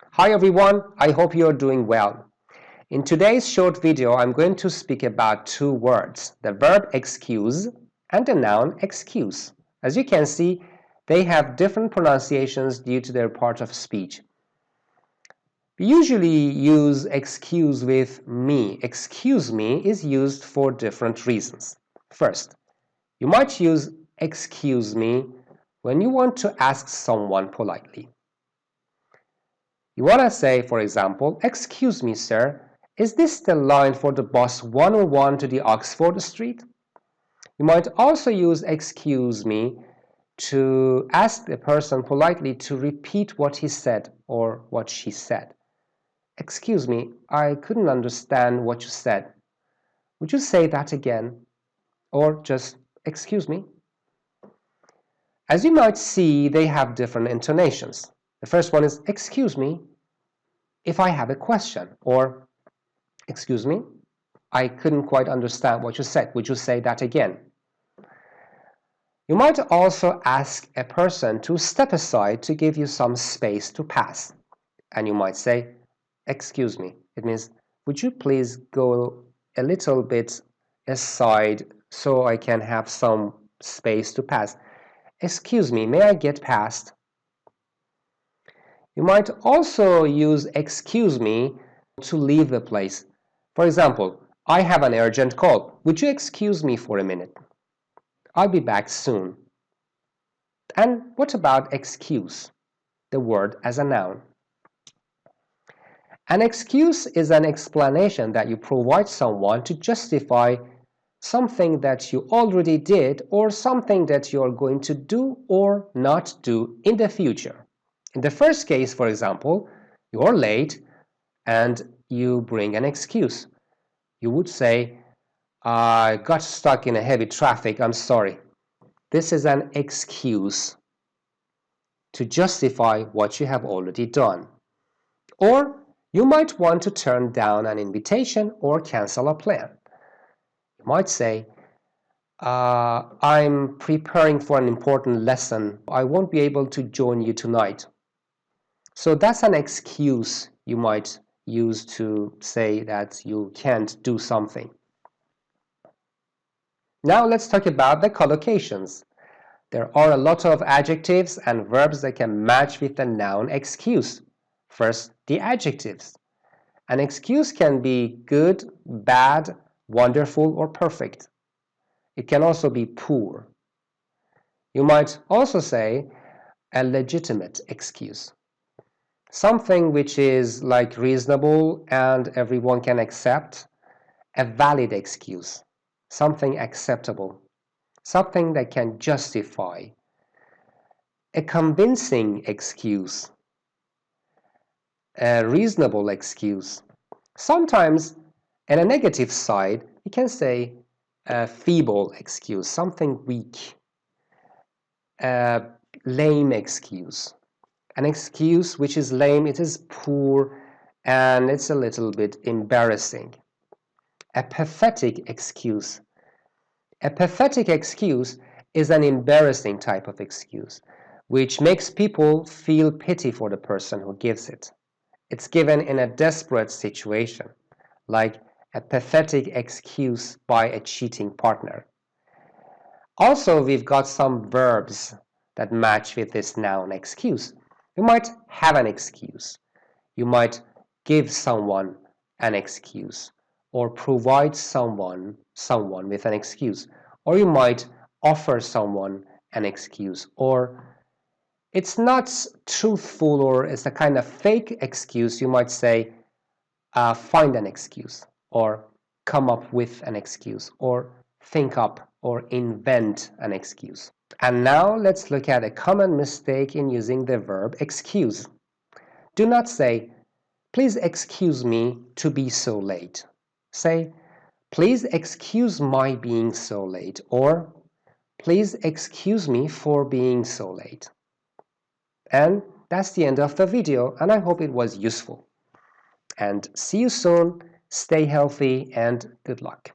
Hi everyone, I hope you're doing well. In today's short video, I'm going to speak about two words, the verb excuse and the noun excuse. As you can see, they have different pronunciations due to their part of speech. We usually use excuse with me. Excuse me is used for different reasons. First, you might use excuse me when you want to ask someone politely. You want to say, for example, excuse me, sir, is this the line for the bus 101 to the Oxford Street? You might also use excuse me to ask the person politely to repeat what he said or what she said. Excuse me, I couldn't understand what you said. Would you say that again? Or just excuse me? As you might see, they have different intonations. The first one is excuse me if I have a question, or excuse me, I couldn't quite understand what you said. Would you say that again? You might also ask a person to step aside to give you some space to pass. And you might say, excuse me. It means, would you please go a little bit aside so I can have some space to pass? Excuse me, may I get past? You might also use excuse me to leave the place. For example, I have an urgent call. Would you excuse me for a minute? I'll be back soon. And what about excuse, the word as a noun? An excuse is an explanation that you provide someone to justify something that you already did or something that you're going to do or not do in the future. In the first case, for example, you're late and you bring an excuse. You would say, I got stuck in a heavy traffic, I'm sorry. This is an excuse to justify what you have already done. Or you might want to turn down an invitation or cancel a plan. You might say, I'm preparing for an important lesson. I won't be able to join you tonight. So that's an excuse you might use to say that you can't do something. Now let's talk about the collocations. There are a lot of adjectives and verbs that can match with the noun excuse. First, the adjectives. An excuse can be good, bad, wonderful, or perfect. It can also be poor. You might also say a legitimate excuse. Something which is like reasonable and everyone can accept. A valid excuse. Something acceptable. Something that can justify. A convincing excuse. A reasonable excuse. Sometimes, in a negative side, you can say a feeble excuse, something weak. A lame excuse. An excuse which is lame, it is poor, and it's a little bit embarrassing. A pathetic excuse. A pathetic excuse is an embarrassing type of excuse, which makes people feel pity for the person who gives it. It's given in a desperate situation, like a pathetic excuse by a cheating partner. Also, we've got some verbs that match with this noun excuse. You might have an excuse. You might give someone an excuse or provide someone with an excuse. Or you might offer someone an excuse, or it's not truthful or it's a kind of fake excuse. You might say, find an excuse, or come up with an excuse, or think up or invent an excuse. And now let's look at a common mistake in using the verb excuse. Do not say, please excuse me to be so late. Say, please excuse my being so late, or please excuse me for being so late. And that's the end of the video, and I hope it was useful. And see you soon, stay healthy, and good luck.